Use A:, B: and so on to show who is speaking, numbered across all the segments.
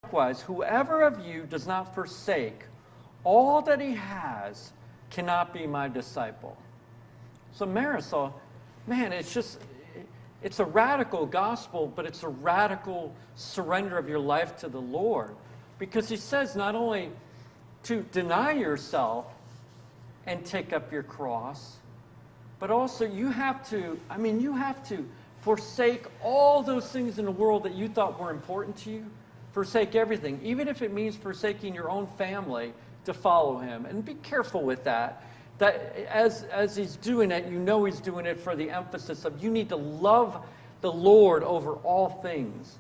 A: Likewise, whoever of you does not forsake all that he has cannot be my disciple. So Marisol, man, it's a radical gospel, but it's a radical surrender of your life to the Lord. Because he says not only to deny yourself and take up your cross, but also you have to forsake all those things in the world that you thought were important to you. Forsake everything, even if it means forsaking your own family to follow him. And be careful with that. That as he's doing it, you know he's doing it for the emphasis of you need to love the Lord over all things.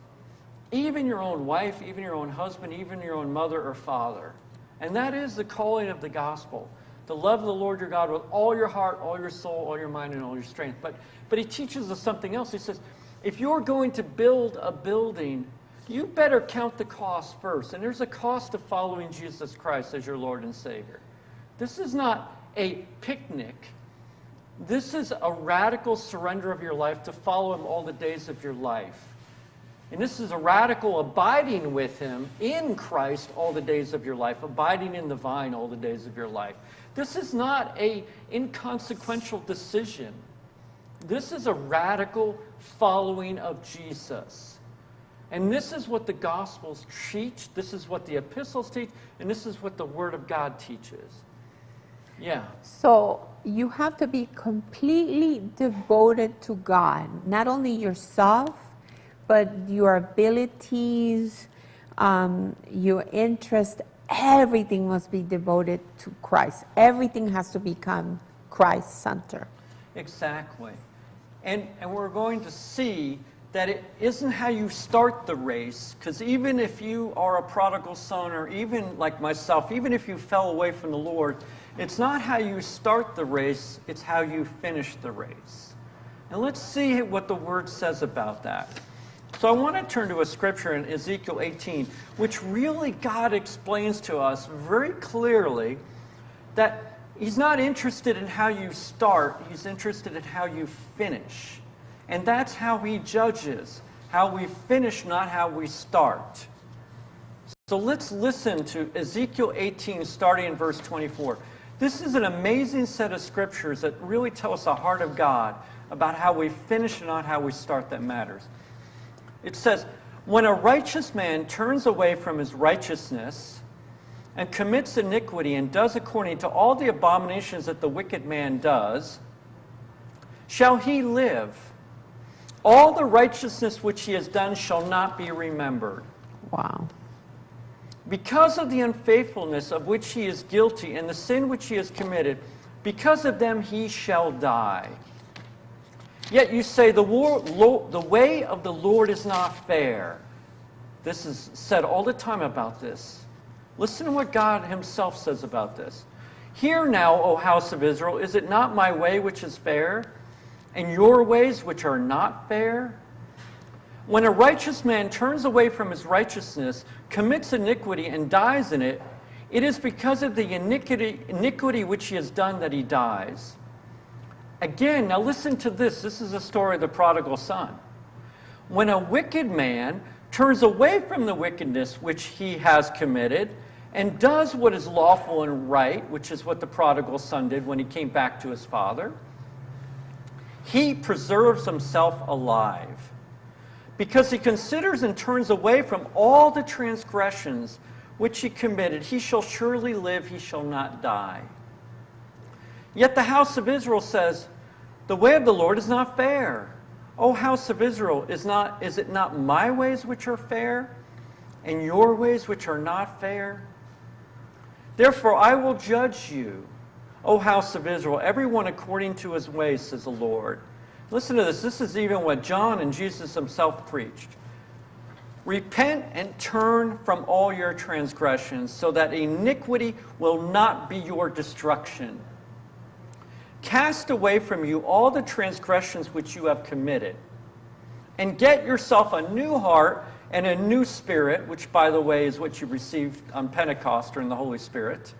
A: Even your own wife, even your own husband, even your own mother or father. And that is the calling of the gospel. To love the Lord your God with all your heart, all your soul, all your mind, and all your strength. But he teaches us something else. He says, if you're going to build a building, you better count the cost first. And there's a cost to following Jesus Christ as your Lord and Savior. This is not a picnic. This is a radical surrender of your life to follow him all the days of your life. And this is a radical abiding with him in Christ all the days of your life, abiding in the vine all the days of your life. This is not an inconsequential decision. This is a radical following of Jesus. And this is what the Gospels teach, this is what the epistles teach, and this is what the Word of God teaches. Yeah.
B: So you have to be completely devoted to God, not only yourself, but your abilities, your interest, everything must be devoted to Christ. Everything has to become Christ-centered.
A: Exactly. And we're going to see that it isn't how you start the race, because even if you are a prodigal son, or even like myself, even if you fell away from the Lord, it's not how you start the race, it's how you finish the race. And let's see what the Word says about that. So I want to turn to a scripture in Ezekiel 18, which really God explains to us very clearly that he's not interested in how you start, he's interested in how you finish. And that's how he judges, how we finish, not how we start. So let's listen to Ezekiel 18, starting in verse 24. This is an amazing set of scriptures that really tell us the heart of God about how we finish and not how we start that matters. It says, when a righteous man turns away from his righteousness and commits iniquity and does according to all the abominations that the wicked man does, shall he live? All the righteousness which he has done shall not be remembered.
B: Wow.
A: Because of the unfaithfulness of which he is guilty and the sin which he has committed, because of them he shall die. Yet you say, the way of the Lord is not fair. This is said all the time about this. Listen to what God himself says about this. Hear now, O house of Israel, is it not my way which is fair, and your ways which are not fair? When a righteous man turns away from his righteousness, commits iniquity, and dies in it, it is because of the iniquity which he has done that he dies. Again, now listen to this. This is a story of the prodigal son. When a wicked man turns away from the wickedness which he has committed and does what is lawful and right, which is what the prodigal son did when he came back to his father, he preserves himself alive. Because he considers and turns away from all the transgressions which he committed, he shall surely live, he shall not die. Yet the house of Israel says, the way of the Lord is not fair. O house of Israel, is it not my ways which are fair, and your ways which are not fair? Therefore I will judge you, O house of Israel, everyone according to his ways, says the Lord. Listen to this. This is even what John and Jesus himself preached. Repent and turn from all your transgressions, so that iniquity will not be your destruction. Cast away from you all the transgressions which you have committed, and get yourself a new heart and a new spirit, which, by the way, is what you received on Pentecost or in the Holy Spirit.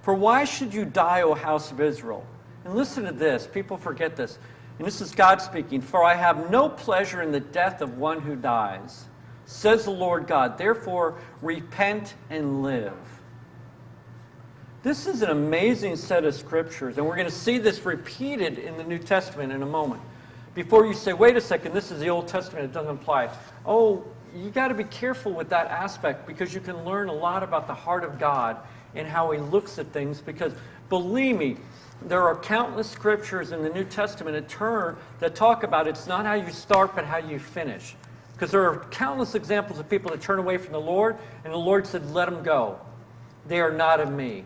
A: For why should you die, O house of Israel? And listen to this. People forget this. And this is God speaking. For I have no pleasure in the death of one who dies. says the Lord God. Therefore, repent and live. This is an amazing set of scriptures, and we're going to see this repeated in the New Testament in a moment. Before you say, wait a second, this is the Old Testament, it doesn't apply. Oh, you got to be careful with that aspect, because you can learn a lot about the heart of God and how he looks at things, because believe me, there are countless scriptures in the New Testament that talk about it's not how you start, but how you finish. Because there are countless examples of people that turn away from the Lord, and the Lord said, let them go. They are not of me.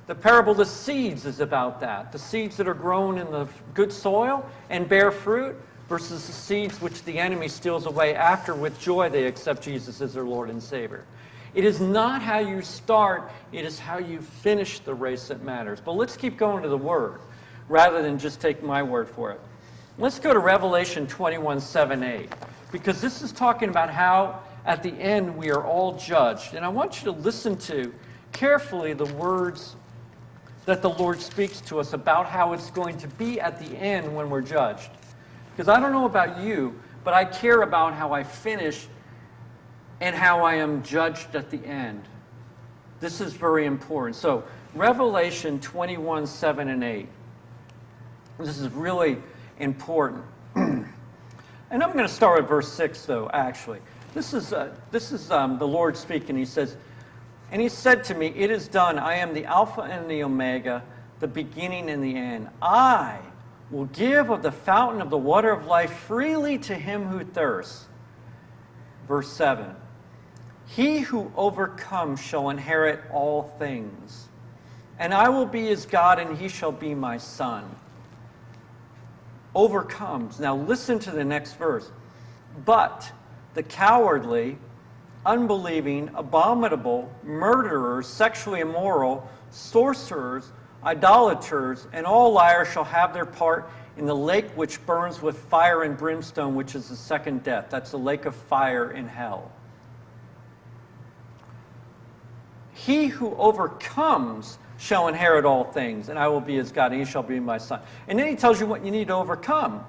A: The parable of the seeds is about that. The seeds that are grown in the good soil and bear fruit versus the seeds which the enemy steals away after with joy they accept Jesus as their Lord and Savior. It is not how you start, it is how you finish the race that matters. But let's keep going to the Word rather than just take my word for it. Let's go to Revelation 21:7-8, because this is talking about how at the end we are all judged. And I want you to listen to carefully the words that the Lord speaks to us about how it's going to be at the end when we're judged. Because I don't know about you, but I care about how I finish and how I am judged at the end. This is very important. So, Revelation 21:7-8. This is really important. And I'm going to start with verse 6, though, actually. This is the Lord speaking. He says, and he said to me, it is done. I am the Alpha and the Omega, the beginning and the end. I will give of the fountain of the water of life freely to him who thirsts. Verse 7. He who overcomes shall inherit all things. And I will be his God, and he shall be my son. Overcomes. Now listen to the next verse. But the cowardly, unbelieving, abominable, murderers, sexually immoral, sorcerers, idolaters, and all liars shall have their part in the lake which burns with fire and brimstone, which is the second death. That's the lake of fire in hell. He who overcomes shall inherit all things, and I will be his God, and he shall be my son. And then he tells you what you need to overcome,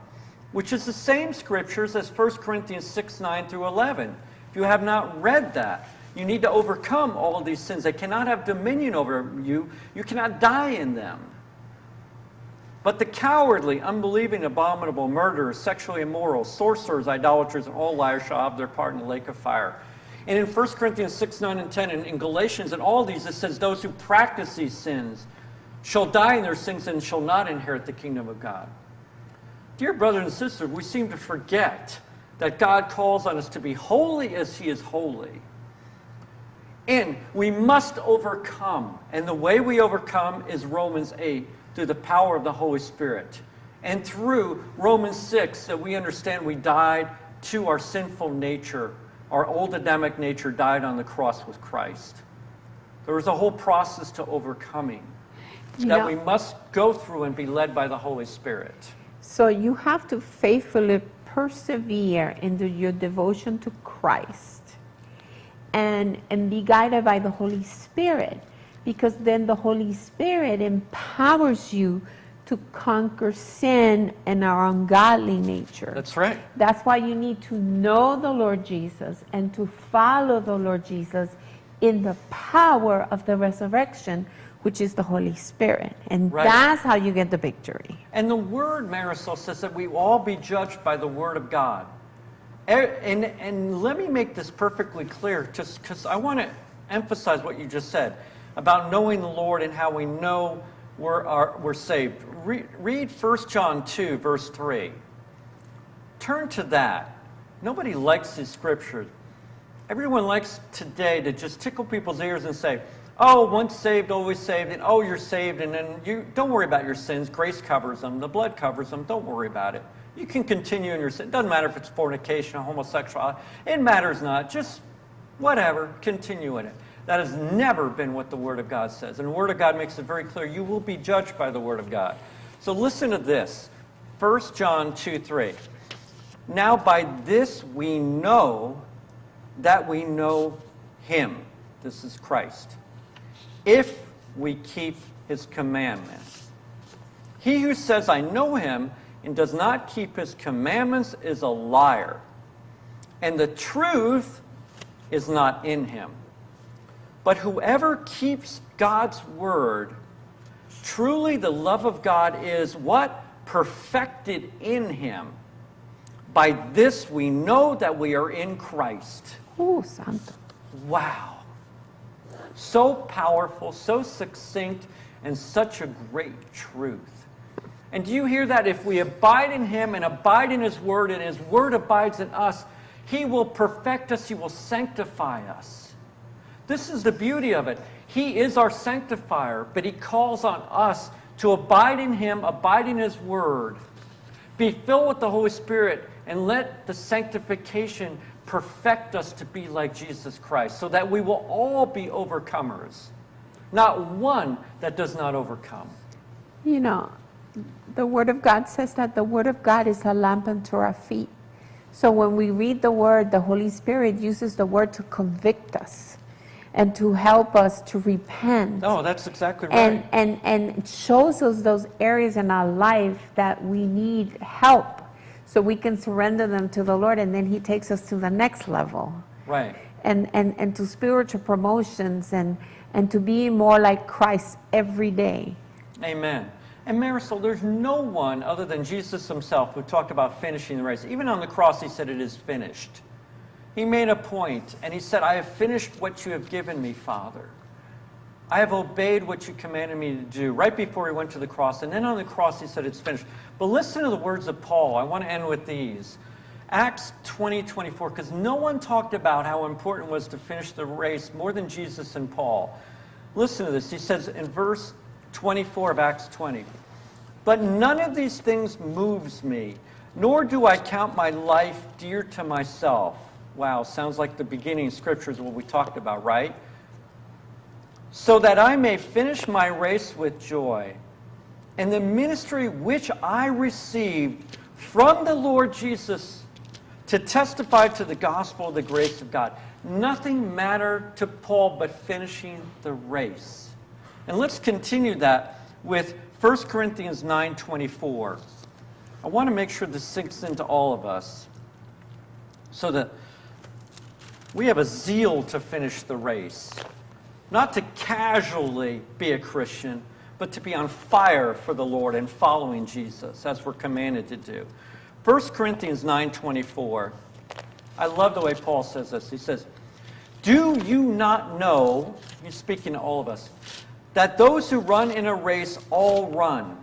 A: which is the same scriptures as 1 Corinthians 6:9-11. If you have not read that, you need to overcome all of these sins. They cannot have dominion over you. You cannot die in them. But the cowardly, unbelieving, abominable, murderers, sexually immoral, sorcerers, idolaters, and all liars shall have their part in the lake of fire. And in 1 Corinthians 6:9-10, and in Galatians, and all these, it says, those who practice these sins shall die in their sins and shall not inherit the kingdom of God. Dear brothers and sisters, we seem to forget that God calls on us to be holy as he is holy. And we must overcome. And the way we overcome is Romans 8, through the power of the Holy Spirit. And through Romans 6, that we understand we died to our sinful nature. Our old Adamic nature died on the cross with Christ. There was a whole process to overcoming that we must go through and be led by the Holy Spirit.
B: So you have to faithfully persevere in your devotion to Christ and be guided by the Holy Spirit, because then the Holy Spirit empowers you to conquer sin and our ungodly nature.
A: That's right.
B: That's why you need to know the Lord Jesus and to follow the Lord Jesus in the power of the resurrection, which is the Holy Spirit. And that's how you get the victory.
A: And the Word, Marisol, says that we will all be judged by the Word of God. And let me make this perfectly clear, just because I want to emphasize what you just said about knowing the Lord and how we know we're saved. Read 1 John 2, verse 3. Turn to that. Nobody likes these scriptures. Everyone likes today to just tickle people's ears and say, oh, once saved, always saved, and oh, you're saved, and then you don't worry about your sins. Grace covers them. The blood covers them. Don't worry about it. You can continue in your sin. It doesn't matter if it's fornication or homosexuality. It matters not. Just whatever. Continue in it. That has never been what the Word of God says. And the Word of God makes it very clear. You will be judged by the Word of God. So listen to this. 1 John 2:3. Now by this we know that we know Him. This is Christ. If we keep His commandments. He who says, I know Him, and does not keep His commandments is a liar, and the truth is not in him. But whoever keeps God's word, truly the love of God is what? Perfected in him. By this we know that we are in Christ.
B: Oh, santo.
A: Wow. So powerful, so succinct, and such a great truth. And do you hear that? If we abide in him and abide in his word, and his word abides in us, he will perfect us, he will sanctify us. This is the beauty of it. He is our sanctifier, but he calls on us to abide in him, abide in his word, be filled with the Holy Spirit, and let the sanctification perfect us to be like Jesus Christ, so that we will all be overcomers. Not one that does not overcome.
B: You know, the Word of God says that the Word of God is a lamp unto our feet. So when we read the Word, the Holy Spirit uses the Word to convict us and to help us to repent.
A: Oh, that's exactly right.
B: And it shows us those areas in our life that we need help so we can surrender them to the Lord, and then he takes us to the next level.
A: Right.
B: And to spiritual promotions and to be more like Christ every day.
A: Amen. And Marisol, there's no one other than Jesus himself who talked about finishing the race. Even on the cross, he said, "It is finished." He made a point, and he said, "I have finished what you have given me, Father. I have obeyed what you commanded me to do," right before he went to the cross. And then on the cross, he said, "It's finished." But listen to the words of Paul. I want to end with these. Acts 20:24, because no one talked about how important it was to finish the race more than Jesus and Paul. Listen to this. He says in verse 24 of Acts 20, "But none of these things moves me, nor do I count my life dear to myself." Wow, sounds like the beginning of Scripture is what we talked about, right? "So that I may finish my race with joy, and the ministry which I received from the Lord Jesus to testify to the gospel of the grace of God." Nothing mattered to Paul but finishing the race. And let's continue that with 1 Corinthians 9:24. I want to make sure this sinks into all of us so that we have a zeal to finish the race. Not to casually be a Christian, but to be on fire for the Lord and following Jesus, as we're commanded to do. 1 Corinthians 9:24. I love the way Paul says this. He says, "Do you not know," he's speaking to all of us, "that those who run in a race all run,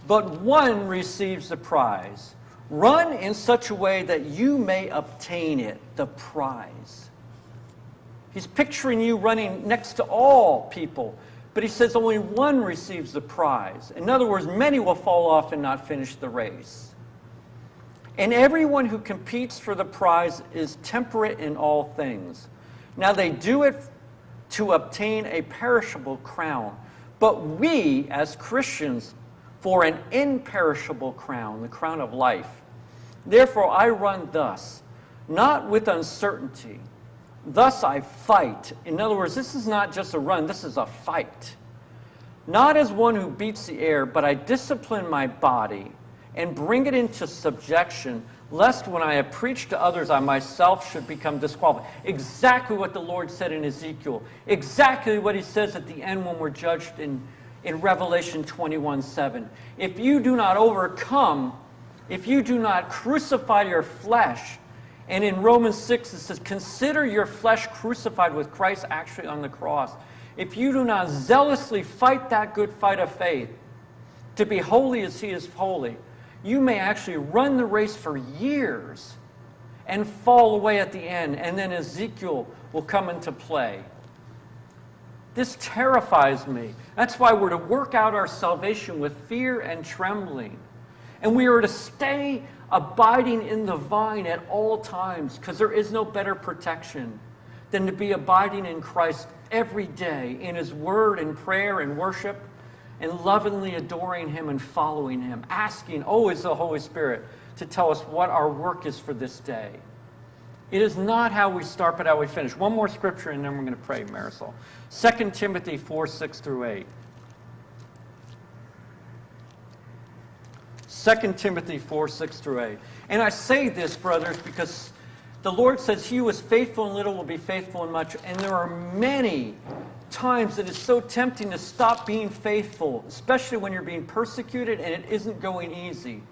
A: but one receives the prize? Run in such a way that you may obtain it," the prize. He's picturing you running next to all people, but he says only one receives the prize. In other words, many will fall off and not finish the race. "And everyone who competes for the prize is temperate in all things. Now they do it to obtain a perishable crown, but we as Christians for an imperishable crown, the crown of life. Therefore I run thus, not with uncertainty. Thus I fight." In other words, this is not just a run, this is a fight. "Not as one who beats the air, but I discipline my body and bring it into subjection, lest when I have preached to others, I myself should become disqualified." Exactly what the Lord said in Ezekiel. Exactly what he says at the end when we're judged in Revelation 21:7. If you do not overcome, if you do not crucify your flesh, and in Romans 6 it says, "Consider your flesh crucified with Christ actually on the cross." If you do not zealously fight that good fight of faith, to be holy as he is holy, you may actually run the race for years and fall away at the end, and then Ezekiel will come into play. This terrifies me. That's why we're to work out our salvation with fear and trembling. And we are to stay abiding in the vine at all times, because there is no better protection than to be abiding in Christ every day, in his word and prayer and worship, and lovingly adoring him and following him, asking always the Holy Spirit to tell us what our work is for this day. It is not how we start, but how we finish. One more scripture, and then we're going to pray, Marisol. 2 Timothy 4:6-8. 2 Timothy 4:6-8. And I say this, brothers, because The Lord says, he who is faithful in little will be faithful in much. And there are many times that it's so tempting to stop being faithful, especially when you're being persecuted and it isn't going easy.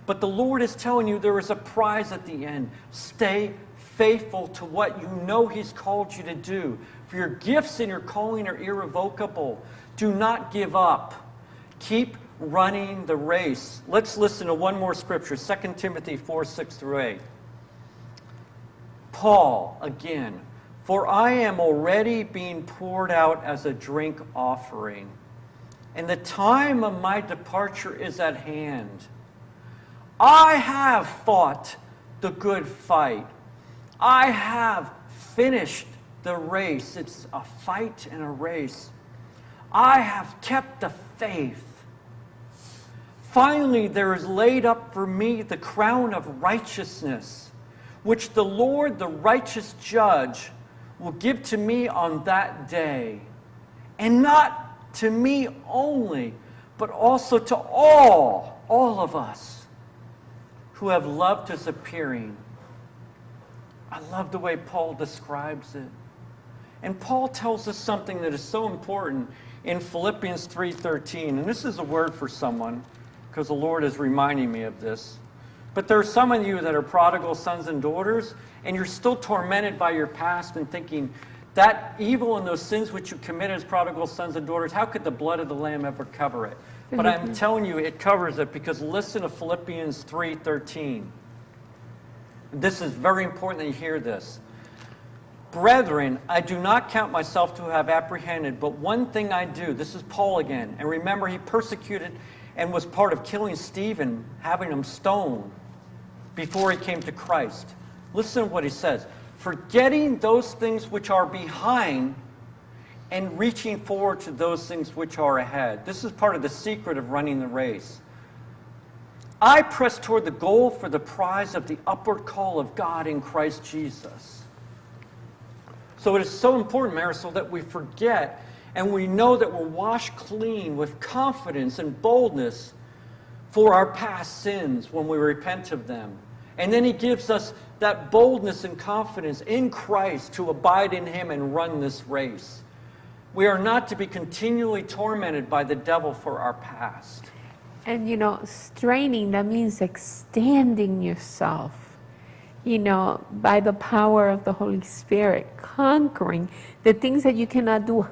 A: But the Lord is telling you there is a prize at the end. Stay faithful to what you know he's called you to do. For your gifts and your calling are irrevocable. Do not give up. Keep running the race. Let's listen to one more scripture, 2 Timothy 4, 6 through 8. Paul, again, for I am already being poured out as a drink offering, and the time of my departure is at hand. I have fought the good fight. I have finished the race. It's a fight and a race. I have kept the faith. Finally, there is laid up for me the crown of righteousness, which the Lord, the righteous judge, will give to me on that day. And not to me only, but also to all of us who have loved his appearing. I love the way Paul describes it. And Paul tells us something that is so important in Philippians 3:13. And this is a word for someone, because the Lord is reminding me of this. But there are some of you that are prodigal sons and daughters, and you're still tormented by your past and thinking, that evil and those sins which you committed as prodigal sons and daughters, how could the blood of the Lamb ever cover it? But I'm telling you, it covers it, because listen to Philippians 3:13. This is very important that you hear this. Brethren, I do not count myself to have apprehended, but one thing I do. This is Paul again. And remember, he persecuted and was part of killing Stephen, having him stoned before he came to Christ. Listen to what he says. Forgetting those things which are behind and reaching forward to those things which are ahead. This is part of the secret of running the race. I press toward the goal for the prize of the upward call of God in Christ Jesus. So it is so important, Marisol, that we forget and we know that we're washed clean with confidence and boldness for our past sins when we repent of them. And then he gives us that boldness and confidence in Christ to abide in him and run this race. We are not to be continually tormented by the devil for our past.
B: And straining, that means extending yourself, by the power of the Holy Spirit, conquering the things that you cannot do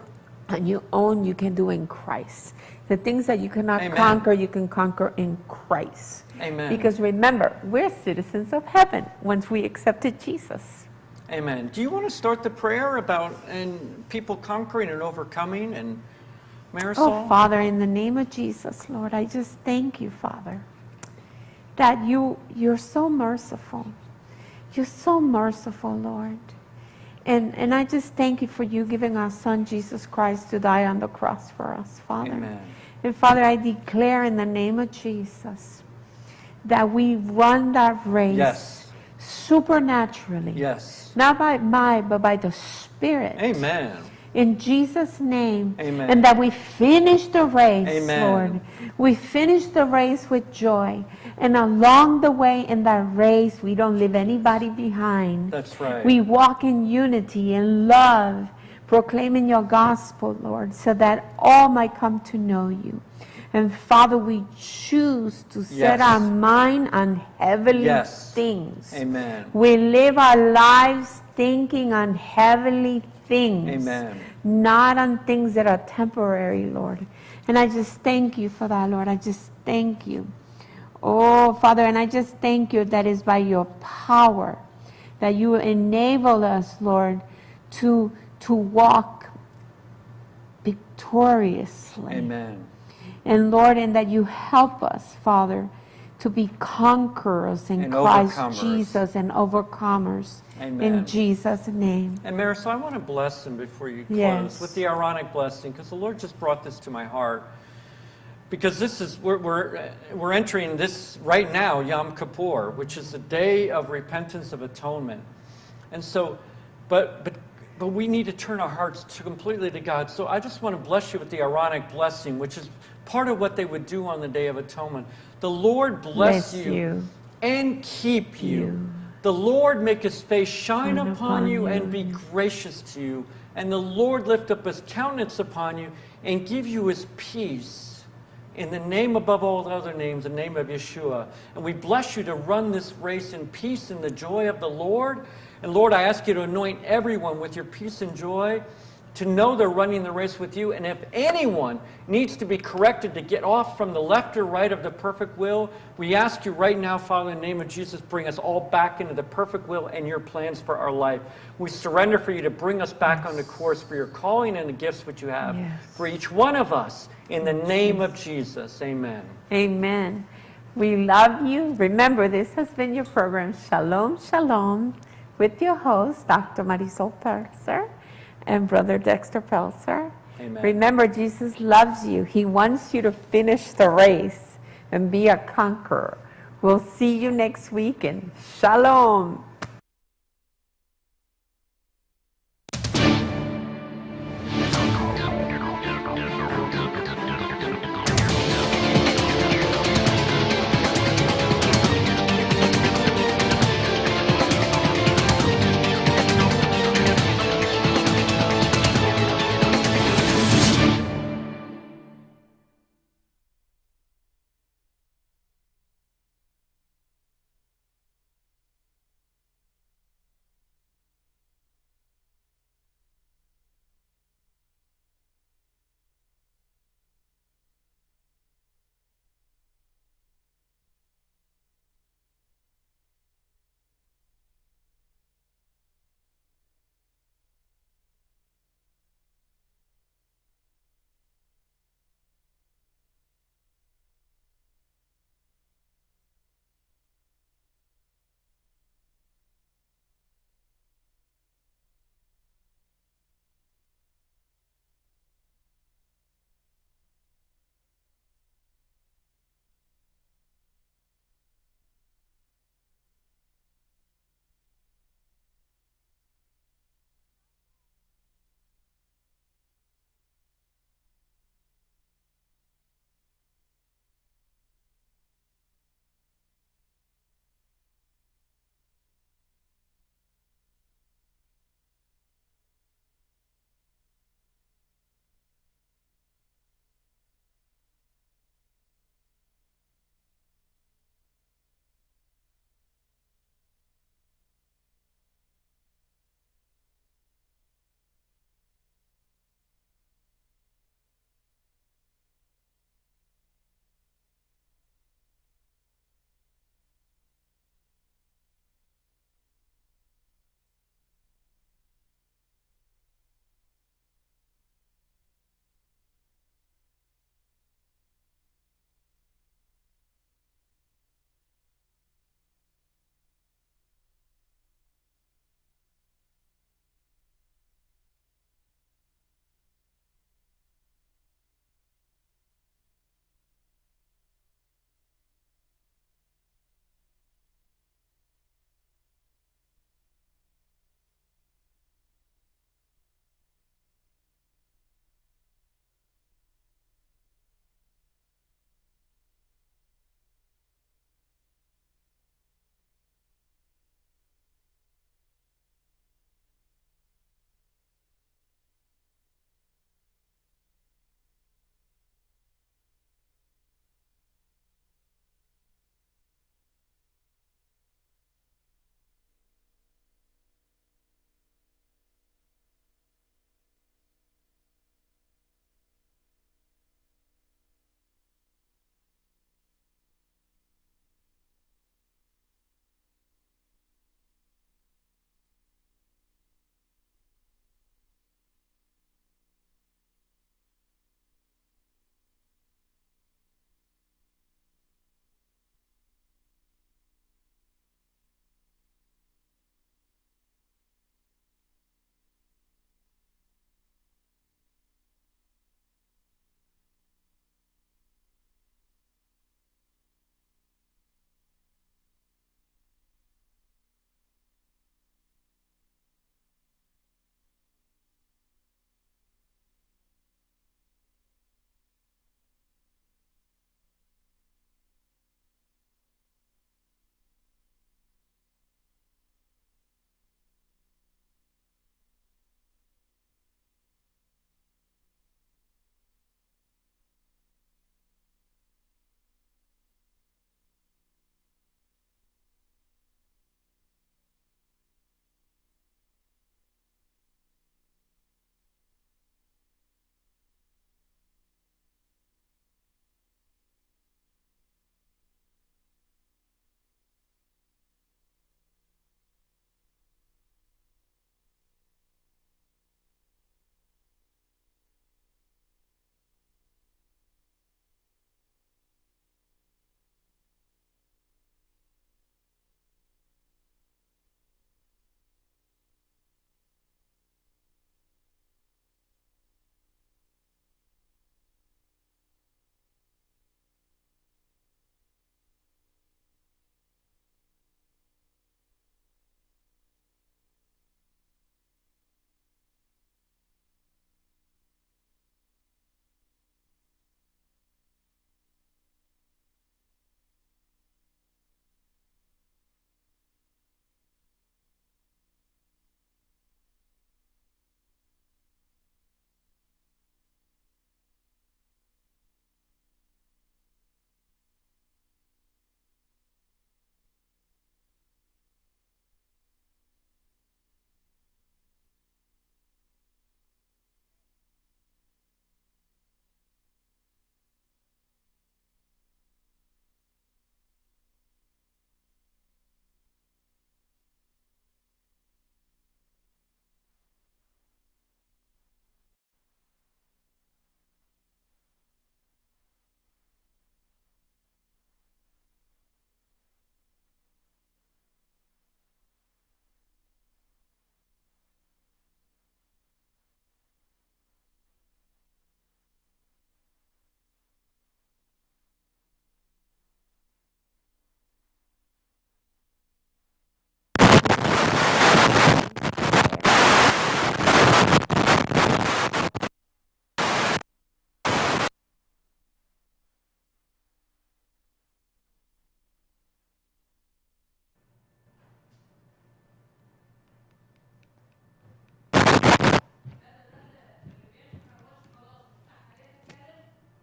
B: on your own, you can do in Christ. The things that you cannot
A: Amen.
B: conquer, you can conquer in Christ.
A: Amen.
B: Because remember, we're citizens of heaven once we accepted Jesus.
A: Amen. Do you want to start the prayer about and people conquering and overcoming? And Marisol?
B: Oh, Father, in the name of Jesus, Lord, I just thank you, Father, that you're so merciful. You're so merciful, Lord. And I just thank you for you giving our Son, Jesus Christ, to die on the cross for us, Father.
A: Amen.
B: And Father, I declare in the name of Jesus that we run that race
A: Yes.
B: supernaturally.
A: Yes.
B: Not by might, but by the Spirit.
A: Amen.
B: In Jesus' name.
A: Amen.
B: And that we finish the race,
A: Amen.
B: Lord. We finish the race with joy. And along the way in that race, we don't leave anybody behind.
A: That's right.
B: We walk in unity and love, proclaiming your gospel, Lord, so that all might come to know you. And Father, we choose to set
A: Yes.
B: our mind on heavenly
A: Yes.
B: things.
A: Amen.
B: We live our lives thinking on heavenly things.
A: Amen.
B: Not on things that are temporary, Lord. And I just thank you for that, Lord. I just thank you. Oh, Father, and I just thank you that is by your power that you enable us, Lord, to walk victoriously.
A: Amen.
B: And Lord, and that you help us, Father, to be conquerors in
A: And
B: Christ
A: overcomers.
B: Jesus and overcomers.
A: Amen.
B: In Jesus' name.
A: And Marisol, I want to bless them before you close
B: Yes.
A: with the Aaronic blessing, because the Lord just brought this to my heart. Because this is we're entering this right now, Yom Kippur, which is the day of repentance of atonement. And so, but we need to turn our hearts completely to God. So I just want to bless you with the Aaronic blessing, which is part of what they would do on the Day of Atonement. The Lord bless you and keep you. The The Lord make his face shine upon you and be gracious to you. And the Lord lift up his countenance upon you and give you his peace. In the name above all other names, the name of Yeshua. And we bless you to run this race in peace and the joy of the Lord. And Lord, I ask you to anoint everyone with your peace and joy, to know they're running the race with you. And if anyone needs to be corrected to get off from the left or right of the perfect will, we ask you right now, Father, in the name of Jesus, bring us all back into the perfect will and your plans for our life. We surrender for you to bring us back on the course for your calling and the gifts which you have for each one of us. In the name of Jesus, amen.
B: Amen. We love you. Remember, this has been your program, Shalom, Shalom, with your host, Dr. Marisol Pelzer and Brother Dexter Pelzer.
A: Amen.
B: Remember, Jesus loves you. He wants you to finish the race and be a conqueror. We'll see you next week, and Shalom.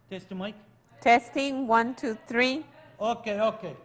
C: Test the mic.
B: Testing, 1, 2, 3.
C: Okay, okay.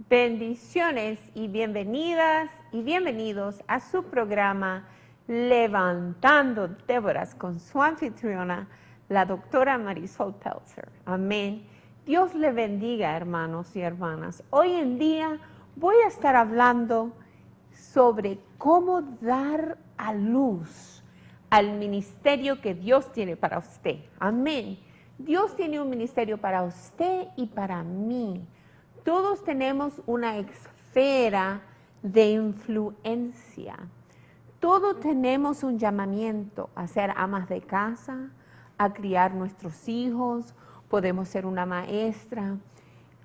B: Bendiciones y bienvenidas y bienvenidos a su programa Levantando Déboras con su anfitriona, la doctora Marisol Pelzer. Amén. Dios le bendiga, hermanos y hermanas. Hoy en día voy a estar hablando sobre cómo dar a luz al ministerio que Dios tiene para usted. Amén. Dios tiene un ministerio para usted y para mí. Todos tenemos una esfera de influencia. Todos tenemos un llamamiento a ser amas de casa, a criar nuestros hijos, podemos ser una maestra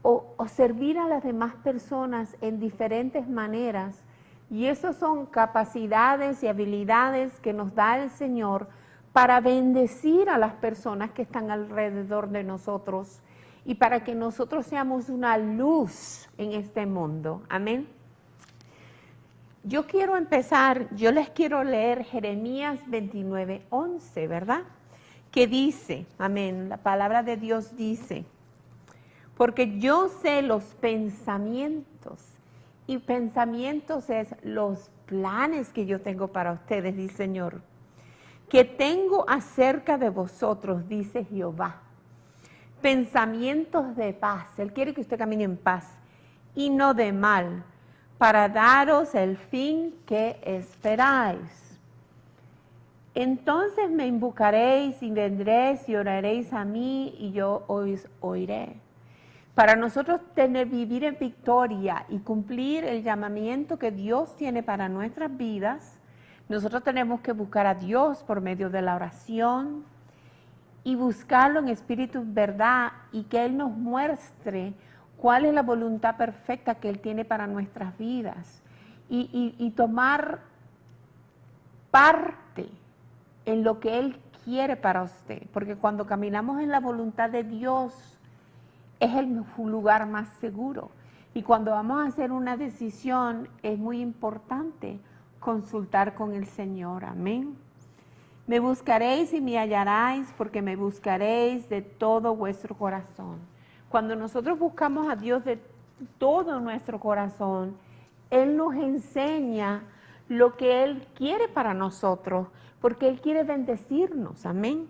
B: o servir a las demás personas en diferentes maneras. Y esas son capacidades y habilidades que nos da el Señor para bendecir a las personas que están alrededor de nosotros y para que nosotros seamos una luz en este mundo. Amén. Yo quiero empezar, yo les quiero leer Jeremías 29:11, ¿verdad? Que dice, amén, la palabra de Dios dice, porque yo sé los pensamientos, y pensamientos es los planes que yo tengo para ustedes, dice el Señor, que tengo acerca de vosotros, dice Jehová. Pensamientos de paz. Él quiere que usted camine en paz y no de mal, para daros el fin que esperáis. Entonces me invocaréis y vendréis y oraréis a mí y yo os oiré. Para nosotros vivir en victoria y cumplir el llamamiento que Dios tiene para nuestras vidas, nosotros tenemos que buscar a Dios por medio de la oración, y buscarlo en espíritu y verdad, y que Él nos muestre cuál es la voluntad perfecta que Él tiene para nuestras vidas, y tomar parte en lo que Él quiere para usted, porque cuando caminamos en la voluntad de Dios es el lugar más seguro, y cuando vamos a hacer una decisión es muy importante consultar con el Señor. Amén. Me buscaréis y me hallaréis, porque me buscaréis de todo vuestro corazón. Cuando nosotros buscamos a Dios de todo nuestro corazón, Él nos enseña lo que Él quiere para nosotros, porque Él quiere bendecirnos. Amén.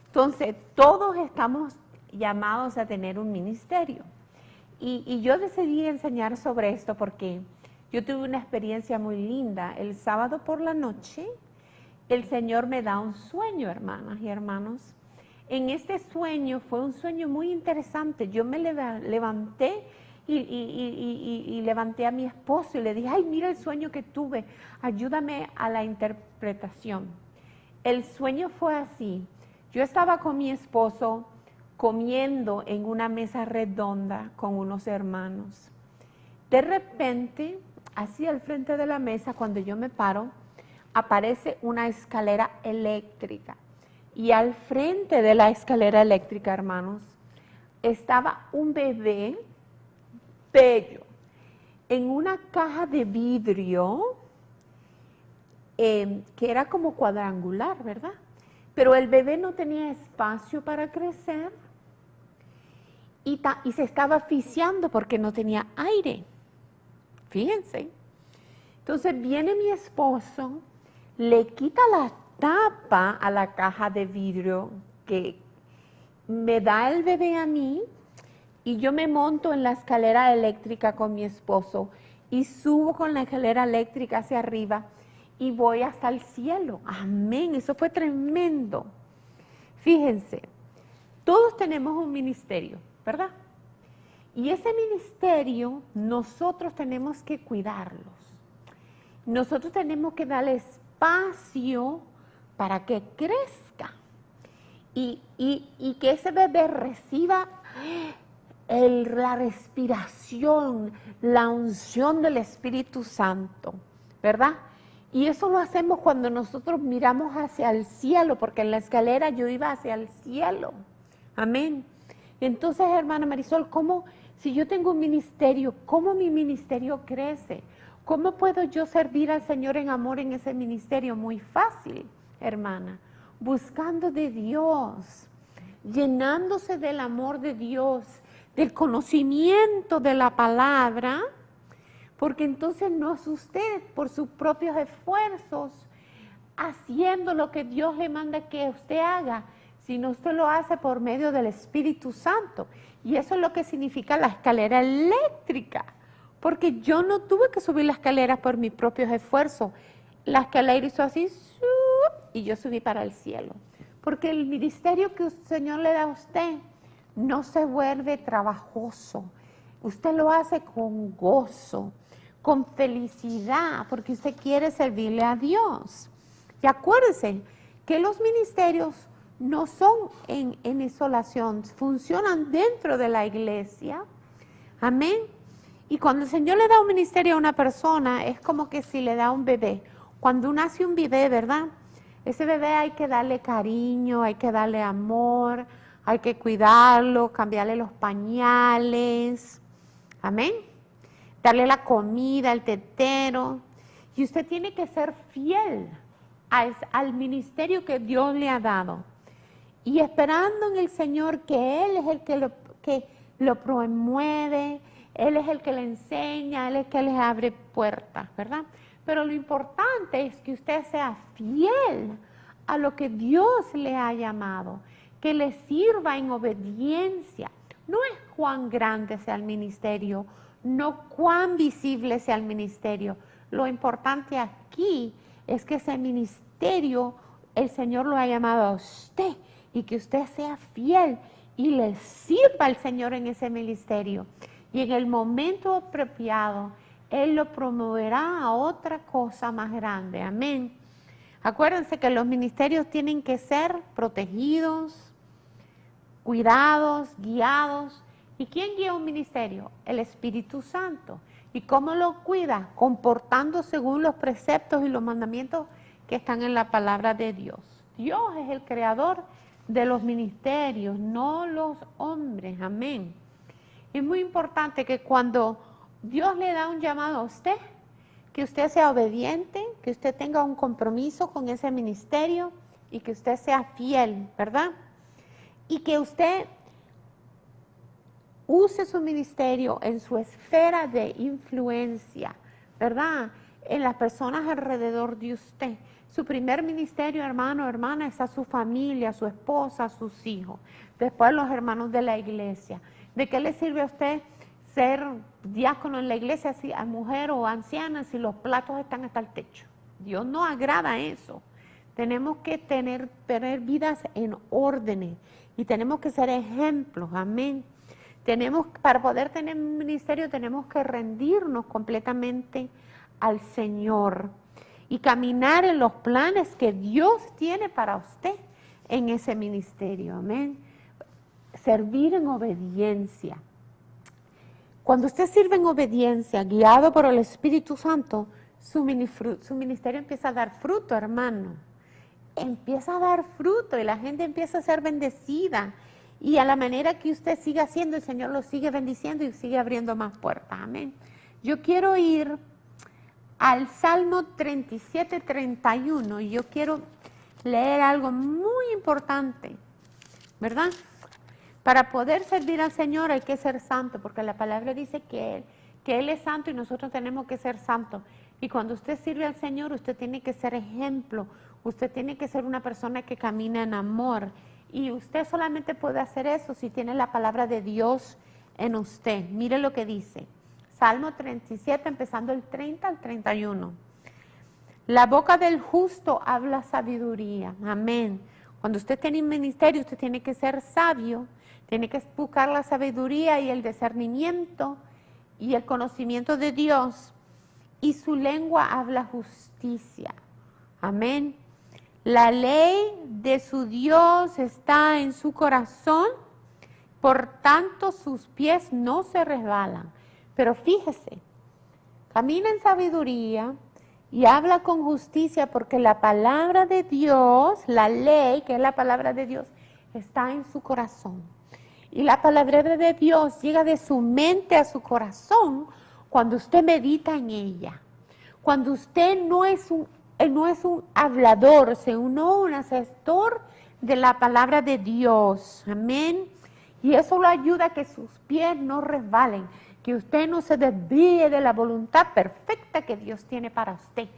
B: Entonces, todos estamos llamados a tener un ministerio. Y yo decidí enseñar sobre esto porque yo tuve una experiencia muy linda. El sábado por la noche, el Señor me da un sueño, hermanas y hermanos. En este sueño fue un sueño muy interesante. Yo me levanté y levanté a mi esposo y le dije, ay, mira el sueño que tuve, ayúdame a la interpretación. El sueño fue así. Yo estaba con mi esposo comiendo en una mesa redonda con unos hermanos. De repente, así al frente de la mesa, cuando yo me paro, aparece una escalera eléctrica. Y al frente de la escalera eléctrica, hermanos, estaba un bebé bello en una caja de vidrio que era como cuadrangular, ¿verdad? Pero el bebé no tenía espacio para crecer y se estaba asfixiando porque no tenía aire. Fíjense. Entonces viene mi esposo, le quita la tapa a la caja de vidrio que me da el bebé a mí y yo me monto en la escalera eléctrica con mi esposo y subo con la escalera eléctrica hacia arriba y voy hasta el cielo. Amén, eso fue tremendo. Fíjense, todos tenemos un ministerio, ¿verdad? Y ese ministerio nosotros tenemos que cuidarlos. Nosotros tenemos que darle espacio para que crezca y que ese bebé reciba la respiración, la unción del Espíritu Santo, ¿verdad? Y eso lo hacemos cuando nosotros miramos hacia el cielo, porque en la escalera yo iba hacia el cielo. Amén. Entonces, hermana Marisol, ¿cómo, si yo tengo un ministerio, cómo mi ministerio crece? ¿Cómo puedo yo servir al Señor en amor en ese ministerio? Muy fácil, hermana. Buscando de Dios, llenándose del amor de Dios, del conocimiento de la palabra, porque entonces no es usted por sus propios esfuerzos haciendo lo que Dios le manda que usted haga, sino usted lo hace por medio del Espíritu Santo. Y eso es lo que significa la escalera eléctrica, porque yo no tuve que subir la escalera por mis propios esfuerzos. La escalera hizo así y yo subí para el cielo, porque el ministerio que el Señor le da a usted no se vuelve trabajoso. Usted lo hace con gozo, con felicidad, porque usted quiere servirle a Dios. Y acuérdense que los ministerios no son en isolación, funcionan dentro de la iglesia. Amén. Y cuando el Señor le da un ministerio a una persona, es como que si le da un bebé. Cuando nace un bebé, ¿verdad? Ese bebé hay que darle cariño, hay que darle amor, hay que cuidarlo, cambiarle los pañales. Amén. Darle la comida, el tetero. Y usted tiene que ser fiel al ministerio que Dios le ha dado. Y esperando en el Señor que Él es el que lo promueve, Él es el que le enseña, Él es el que les abre puertas, ¿verdad? Pero lo importante es que usted sea fiel a lo que Dios le ha llamado, que le sirva en obediencia. No es cuán grande sea el ministerio, no cuán visible sea el ministerio. Lo importante aquí es que ese ministerio, el Señor lo ha llamado a usted y que usted sea fiel y le sirva al Señor en ese ministerio. Y en el momento apropiado, Él lo promoverá a otra cosa más grande. Amén. Acuérdense que los ministerios tienen que ser protegidos, cuidados, guiados. ¿Y quién guía un ministerio? El Espíritu Santo. ¿Y cómo lo cuida? Comportando según los preceptos y los mandamientos que están en la palabra de Dios. Dios es el creador de los ministerios, no los hombres. Amén. Es muy importante que cuando Dios le da un llamado a usted, que usted sea obediente, que usted tenga un compromiso con ese ministerio y que usted sea fiel, ¿verdad? Y que usted use su ministerio en su esfera de influencia, ¿verdad? En las personas alrededor de usted. Su primer ministerio, hermano, hermana, es a su familia, a su esposa, a sus hijos. Después los hermanos de la iglesia. ¿De qué le sirve a usted ser diácono en la iglesia, si a mujer o anciana, si los platos están hasta el techo? Dios no agrada eso. Tenemos que tener vidas en orden y tenemos que ser ejemplos, amén. Para poder tener un ministerio tenemos que rendirnos completamente al Señor y caminar en los planes que Dios tiene para usted en ese ministerio. Amén. Servir en obediencia. Cuando usted sirve en obediencia, guiado por el Espíritu Santo, su ministerio empieza a dar fruto, hermano. Empieza a dar fruto y la gente empieza a ser bendecida. Y a la manera que usted siga haciendo, el Señor lo sigue bendiciendo y sigue abriendo más puertas. Amén. Yo quiero ir al Salmo 37, 31 y yo quiero leer algo muy importante, ¿verdad? Para poder servir al Señor hay que ser santo, porque la palabra dice que Él es santo y nosotros tenemos que ser santos. Y cuando usted sirve al Señor, usted tiene que ser ejemplo, usted tiene que ser una persona que camina en amor. Y usted solamente puede hacer eso si tiene la palabra de Dios en usted. Mire lo que dice. Salmo 37, empezando el 30 al 31. La boca del justo habla sabiduría. Amén. Cuando usted tiene un ministerio, usted tiene que ser sabio, tiene que buscar la sabiduría y el discernimiento y el conocimiento de Dios. Y su lengua habla justicia. Amén. La ley de su Dios está en su corazón, por tanto sus pies no se resbalan. Pero fíjese, camina en sabiduría y habla con justicia, porque la palabra de Dios, la ley, que es la palabra de Dios, está en su corazón. Y la palabra de Dios llega de su mente a su corazón cuando usted medita en ella. Cuando usted no es un hablador, sino un asesor de la palabra de Dios. Amén. Y eso lo ayuda a que sus pies no resbalen, que usted no se desvíe de la voluntad perfecta que Dios tiene para usted.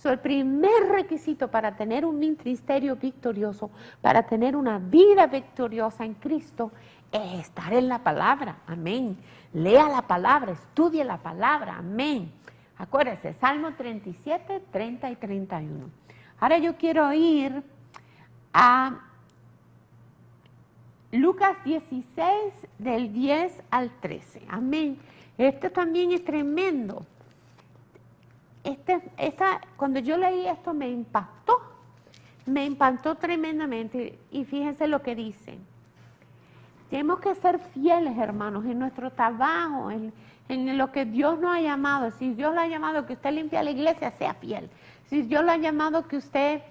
B: El primer requisito para tener un ministerio victorioso, para tener una vida victoriosa en Cristo, es estar en la palabra. Amén. Lea la palabra, estudie la palabra. Amén. Acuérdese, Salmo 37, 30 y 31. Ahora yo quiero ir a Lucas 16, del 10 al 13. Amén. Este también es tremendo. Cuando yo leí esto me impactó tremendamente. Y fíjense lo que dice. Tenemos que ser fieles, hermanos, en nuestro trabajo, en lo que Dios nos ha llamado. Si Dios lo ha llamado que usted limpie la iglesia, sea fiel. Si Dios lo ha llamado que usted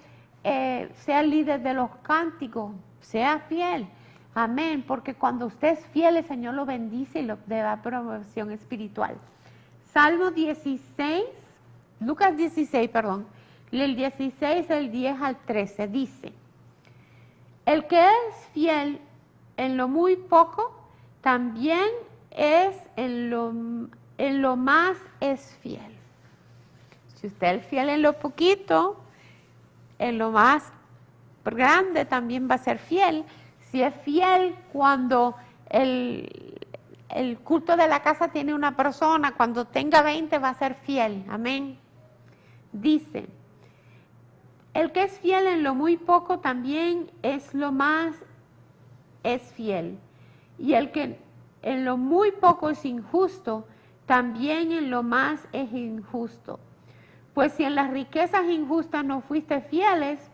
B: sea líder de los cánticos, sea fiel. Amén, porque cuando usted es fiel, el Señor lo bendice y le da promoción espiritual. Salmo 16, Lucas 16, perdón, el 16, del 10 al 13, dice: el que es fiel en lo muy poco, también es en lo más es fiel. Si usted es fiel en lo poquito, en lo más grande también va a ser fiel. Si es fiel cuando el culto de la casa tiene una persona, cuando tenga 20 va a ser fiel. Amén. Dice, el que es fiel en lo muy poco también es lo más es fiel. Y el que en lo muy poco es injusto, también en lo más es injusto. Pues si en las riquezas injustas no fuiste fieles,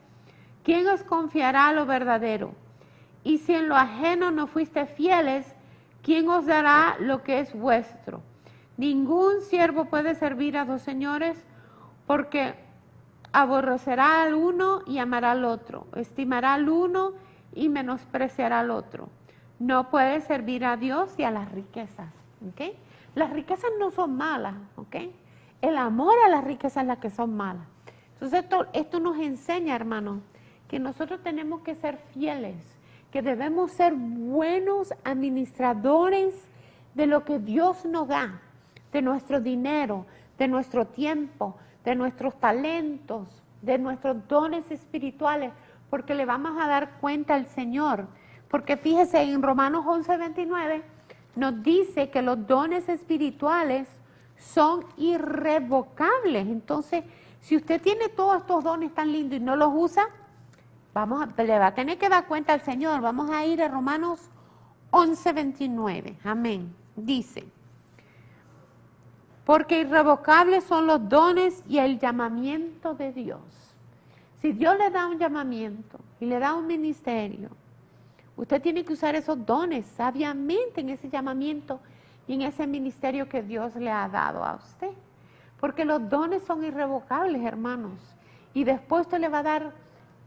B: ¿quién os confiará lo verdadero? Y si en lo ajeno no fuiste fieles, ¿quién os dará lo que es vuestro? Ningún siervo puede servir a dos señores, porque aborrecerá al uno y amará al otro, estimará al uno y menospreciará al otro. No puede servir a Dios y a las riquezas. ¿Okay? Las riquezas no son malas. ¿Okay? El amor a las riquezas es la que son malas. Entonces esto nos enseña, hermanos, que nosotros tenemos que ser fieles, que debemos ser buenos administradores de lo que Dios nos da, de nuestro dinero, de nuestro tiempo, de nuestros talentos, de nuestros dones espirituales, porque le vamos a dar cuenta al Señor. Porque fíjese, en Romanos 11:29 nos dice que los dones espirituales son irrevocables. Entonces, si usted tiene todos estos dones tan lindos y no los usa, le va a tener que dar cuenta al Señor. Vamos a ir a Romanos 11:29. Amén. Dice, porque irrevocables son los dones y el llamamiento de Dios. Si Dios le da un llamamiento y le da un ministerio, usted tiene que usar esos dones sabiamente en ese llamamiento y en ese ministerio que Dios le ha dado a usted. Porque los dones son irrevocables, hermanos. Y después usted le va a dar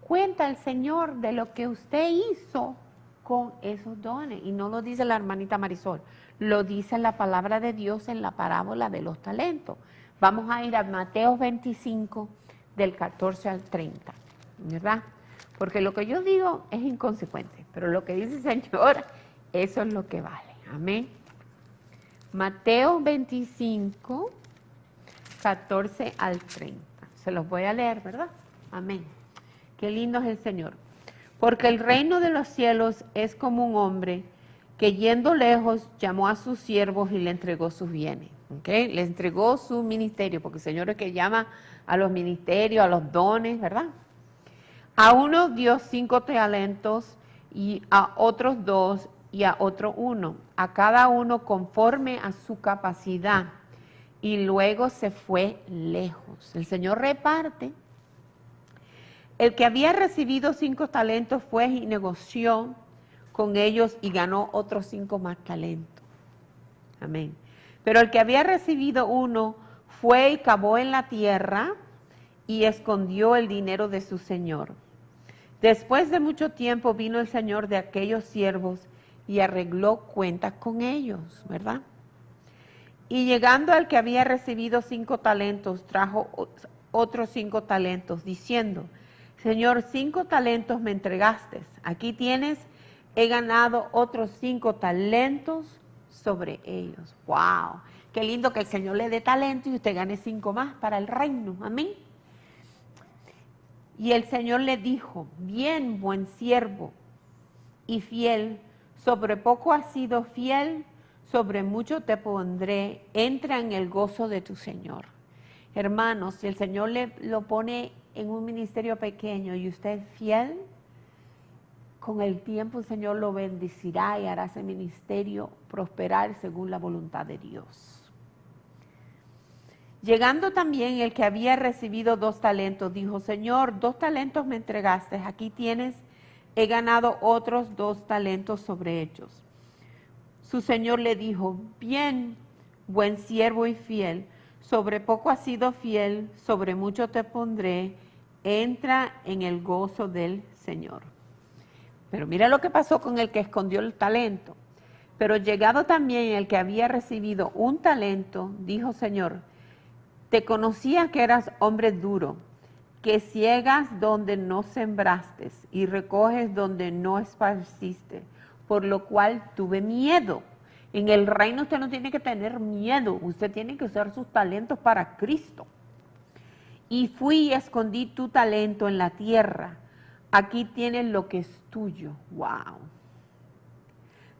B: cuenta al Señor de lo que usted hizo con esos dones. Y no lo dice la hermanita Marisol, lo dice la palabra de Dios en la parábola de los talentos. Vamos a ir a Mateo 25, del 14 al 30, ¿verdad? Porque lo que yo digo es inconsecuente, pero lo que dice el Señor, eso es lo que vale. Amén. Mateo 25, 14 al 30. Se los voy a leer, ¿verdad? Amén. Qué lindo es el Señor. Porque el reino de los cielos es como un hombre que yendo lejos llamó a sus siervos y le entregó sus bienes. ¿Okay? Le entregó su ministerio, porque el Señor es que llama a los ministerios, a los dones, ¿verdad? A uno dio 5 talentos y a otros 2 y a otro 1, a cada uno conforme a su capacidad. Y luego se fue lejos. El Señor reparte. El que había recibido 5 talentos fue y negoció con ellos y ganó otros 5 más talentos. Amén. Pero el que había recibido 1 fue y cavó en la tierra y escondió el dinero de su señor. Después de mucho tiempo vino el señor de aquellos siervos y arregló cuentas con ellos, ¿verdad? Y llegando al que había recibido 5 talentos, trajo otros 5 talentos, diciendo, Señor, 5 talentos me entregaste, aquí tienes, he ganado otros 5 talentos sobre ellos. ¡Wow! Qué lindo que el Señor le dé talento y usted gane 5 más para el reino. Amén. Y el Señor le dijo, bien, buen siervo y fiel, sobre poco has sido fiel, sobre mucho te pondré, entra en el gozo de tu Señor. Hermanos, si el Señor lo pone en un ministerio pequeño y usted es fiel, con el tiempo el Señor lo bendecirá y hará ese ministerio prosperar según la voluntad de Dios. Llegando también el que había recibido 2 talentos, dijo, Señor, 2 talentos me entregaste, aquí tienes, he ganado otros 2 talentos sobre ellos. Su Señor le dijo, bien, buen siervo y fiel, sobre poco has sido fiel, sobre mucho te pondré, entra en el gozo del Señor. Pero mira lo que pasó con el que escondió el talento. Pero llegado también el que había recibido 1 talento, dijo, Señor, te conocía que eras hombre duro, que ciegas donde no sembraste y recoges donde no esparciste, por lo cual tuve miedo. En el reino usted no tiene que tener miedo, usted tiene que usar sus talentos para Cristo. Y fui y escondí tu talento en la tierra. Aquí tienes lo que es tuyo. Wow.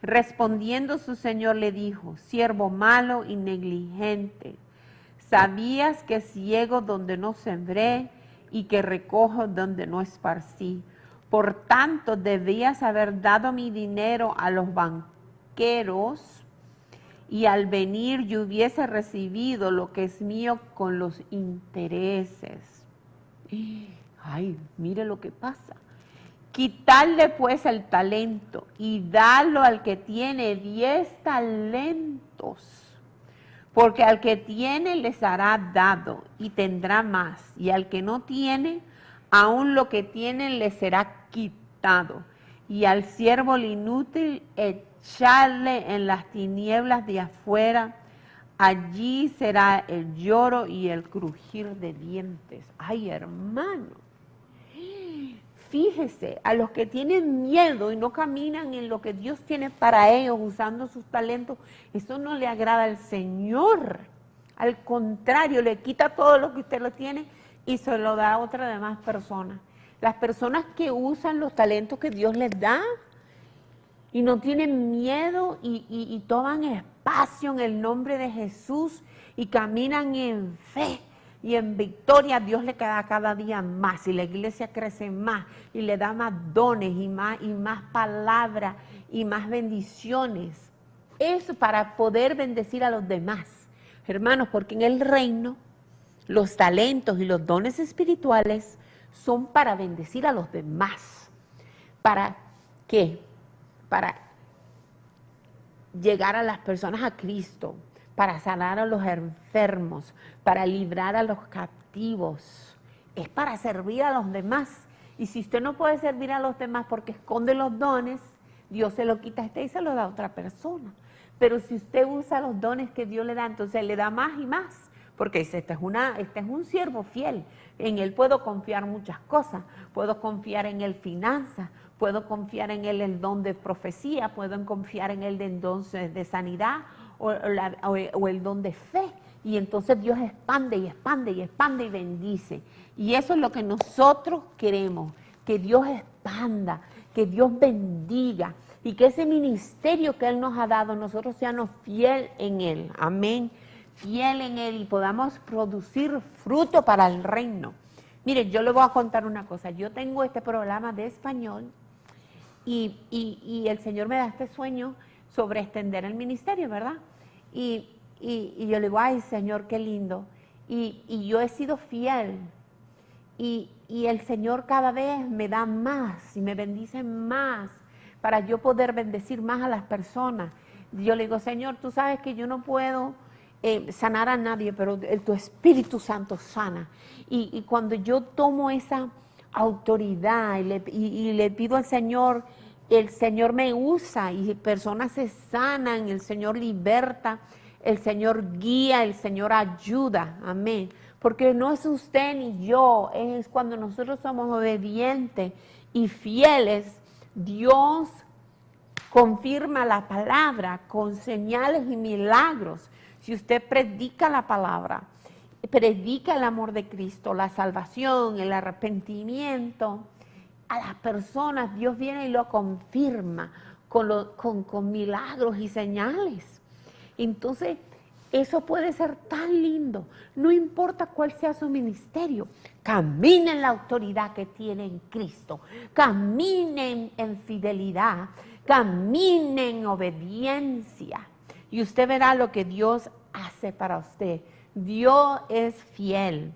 B: Respondiendo su señor le dijo, siervo malo y negligente, ¿sabías que ciego donde no sembré y que recojo donde no esparcí? Por tanto, debías haber dado mi dinero a los banqueros y al venir yo hubiese recibido lo que es mío con los intereses. Ay, mire lo que pasa. Quitarle pues el talento y darlo al que tiene 10 talentos. Porque al que tiene le será dado y tendrá más. Y al que no tiene, aún lo que tiene le será quitado. Y al siervo inútil echarle en las tinieblas de afuera. Allí será el lloro y el crujir de dientes. Ay, hermano. Fíjese, a los que tienen miedo y no caminan en lo que Dios tiene para ellos, usando sus talentos, eso no le agrada al Señor. Al contrario, le quita todo lo que usted lo tiene y se lo da a otra demás persona. Las personas que usan los talentos que Dios les da y no tienen miedo y toman espacio en el nombre de Jesús y caminan en fe, Y en victoria Dios le queda cada día más y la iglesia crece más y le da más dones y más palabras y más bendiciones. Eso para poder bendecir a los demás. Hermanos, porque en el reino los talentos y los dones espirituales son para bendecir a los demás. ¿Para qué? Para llegar a las personas a Cristo, para sanar a los enfermos, para librar a los captivos. Es para servir a los demás. Y si usted no puede servir a los demás porque esconde los dones, Dios se lo quita a usted y se lo da a otra persona. Pero si usted usa los dones que Dios le da, entonces le da más y más. Porque dice, este es un siervo fiel. En él puedo confiar muchas cosas. Puedo confiar en él finanzas. Puedo confiar en él el don de profecía. Puedo confiar en él el don de sanidad o el don de fe. Y entonces Dios expande y expande y expande y bendice. Y eso es lo que nosotros queremos. Que Dios expanda, que Dios bendiga. Y que ese ministerio que Él nos ha dado, nosotros seamos fiel en Él. Amén. Fiel en Él y podamos producir fruto para el reino. Mire, yo le voy a contar una cosa. Yo tengo este programa de español y el Señor me da este sueño sobre extender el ministerio, ¿verdad? Y yo le digo, ay, Señor, qué lindo. Y yo he sido fiel. Y el Señor cada vez me da más y me bendice más para yo poder bendecir más a las personas. Yo le digo, Señor, tú sabes que yo no puedo sanar a nadie, pero tu Espíritu Santo sana. Y cuando yo tomo esa autoridad y le pido al Señor, el Señor me usa y personas se sanan, el Señor liberta, el Señor guía, el Señor ayuda. Amén. Porque no es usted ni yo, es cuando nosotros somos obedientes y fieles, Dios confirma la palabra con señales y milagros. Si usted predica la palabra, predica el amor de Cristo, la salvación, el arrepentimiento, a las personas Dios viene y lo confirma con milagros y señales. Entonces, eso puede ser tan lindo. No importa cuál sea su ministerio. Camine en la autoridad que tiene en Cristo. Caminen en fidelidad. Caminen en obediencia. Y usted verá lo que Dios hace para usted. Dios es fiel.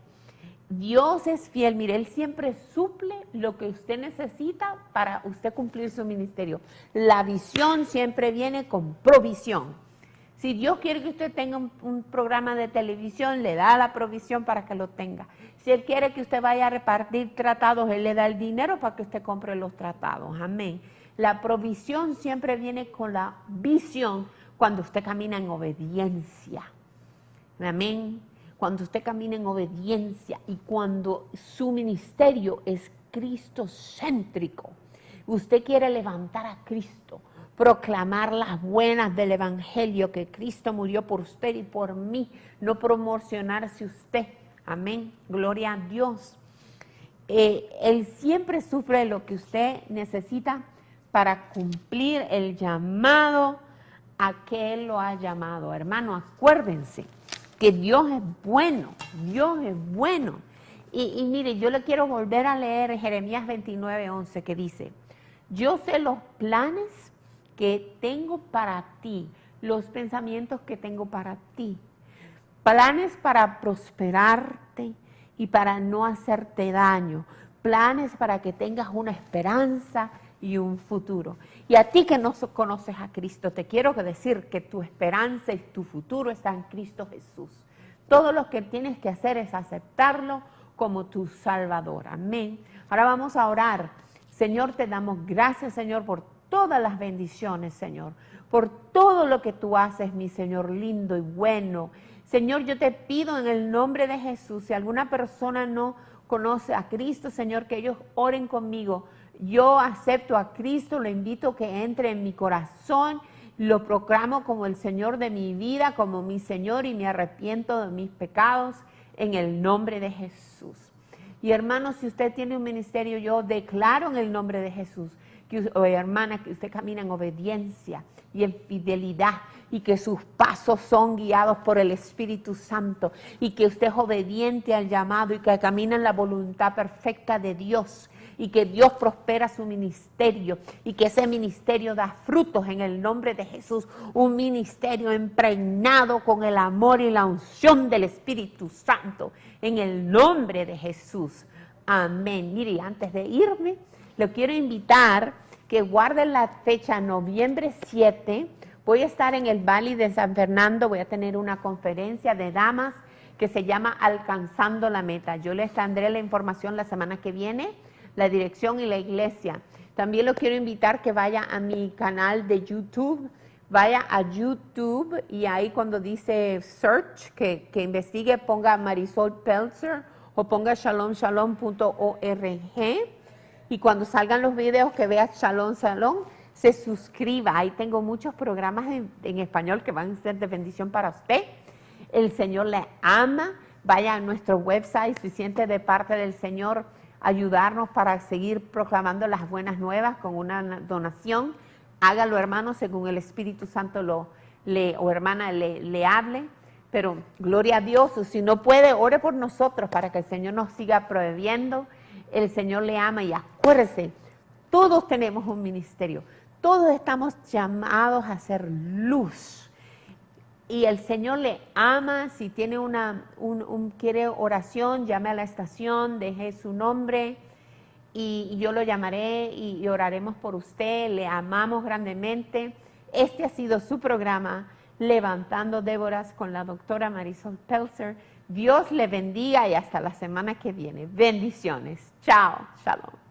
B: Dios es fiel. Mire, Él siempre suple lo que usted necesita para usted cumplir su ministerio. La visión siempre viene con provisión. Si Dios quiere que usted tenga un programa de televisión, le da la provisión para que lo tenga. Si Él quiere que usted vaya a repartir tratados, Él le da el dinero para que usted compre los tratados. Amén. La provisión siempre viene con la visión cuando usted camina en obediencia. Amén. Cuando usted camina en obediencia y cuando su ministerio es cristocéntrico. Usted quiere levantar a Cristo. Proclamar las buenas del Evangelio, que Cristo murió por usted y por mí, no promocionarse usted. Amén, gloria a Dios. Él siempre sufre lo que usted necesita para cumplir el llamado a que Él lo ha llamado. Hermano, acuérdense que Dios es bueno, Dios es bueno. Y mire, yo le quiero volver a leer Jeremías 29:11 que dice, yo sé los planes que tengo para ti, los pensamientos que tengo para ti, planes para prosperarte y para no hacerte daño, planes para que tengas una esperanza y un futuro. Y a ti que no conoces a Cristo, te quiero decir que tu esperanza y tu futuro está en Cristo Jesús. Todo lo que tienes que hacer es aceptarlo como tu Salvador. Amén. Ahora vamos a orar. Señor, te damos gracias, Señor, por todas las bendiciones, Señor, por todo lo que tú haces, mi Señor, lindo y bueno. Señor, yo te pido en el nombre de Jesús, si alguna persona no conoce a Cristo, Señor, que ellos oren conmigo. Yo acepto a Cristo, lo invito a que entre en mi corazón, lo proclamo como el Señor de mi vida, como mi Señor, y me arrepiento de mis pecados en el nombre de Jesús. Y hermanos, si usted tiene un ministerio, yo declaro en el nombre de Jesús o hermana, que usted camina en obediencia y en fidelidad, y que sus pasos son guiados por el Espíritu Santo, y que usted es obediente al llamado y que camina en la voluntad perfecta de Dios, y que Dios prospera su ministerio y que ese ministerio da frutos en el nombre de Jesús, un ministerio impregnado con el amor y la unción del Espíritu Santo en el nombre de Jesús. Amén. Mire, antes de irme, lo quiero invitar que guarden la fecha noviembre 7. Voy a estar en el Valle de San Fernando, voy a tener una conferencia de damas que se llama Alcanzando la Meta. Yo les tendré la información la semana que viene, la dirección y la iglesia. También lo quiero invitar que vaya a mi canal de YouTube, vaya a YouTube y ahí cuando dice search, que investigue, ponga Marisol Peltzer o ponga shalomshalom.org y cuando salgan los videos que vea Shalom Shalom, se suscriba. Ahí tengo muchos programas en español que van a ser de bendición para usted. El Señor le ama. Vaya a nuestro website si siente de parte del Señor ayudarnos para seguir proclamando las buenas nuevas con una donación. Hágalo, hermano, según el Espíritu Santo o hermana le hable. Pero gloria a Dios, o si no puede, ore por nosotros para que el Señor nos siga proveyendo. El Señor le ama y acuérdese, todos tenemos un ministerio, todos estamos llamados a ser luz. Y el Señor le ama. Si tiene quiere oración, llame a la estación, deje su nombre y yo lo llamaré y oraremos por usted. Le amamos grandemente. Este ha sido su programa, Levantando Déboras, con la doctora Marisol Peltzer. Dios le bendiga y hasta la semana que viene. Bendiciones. Chao. Shalom.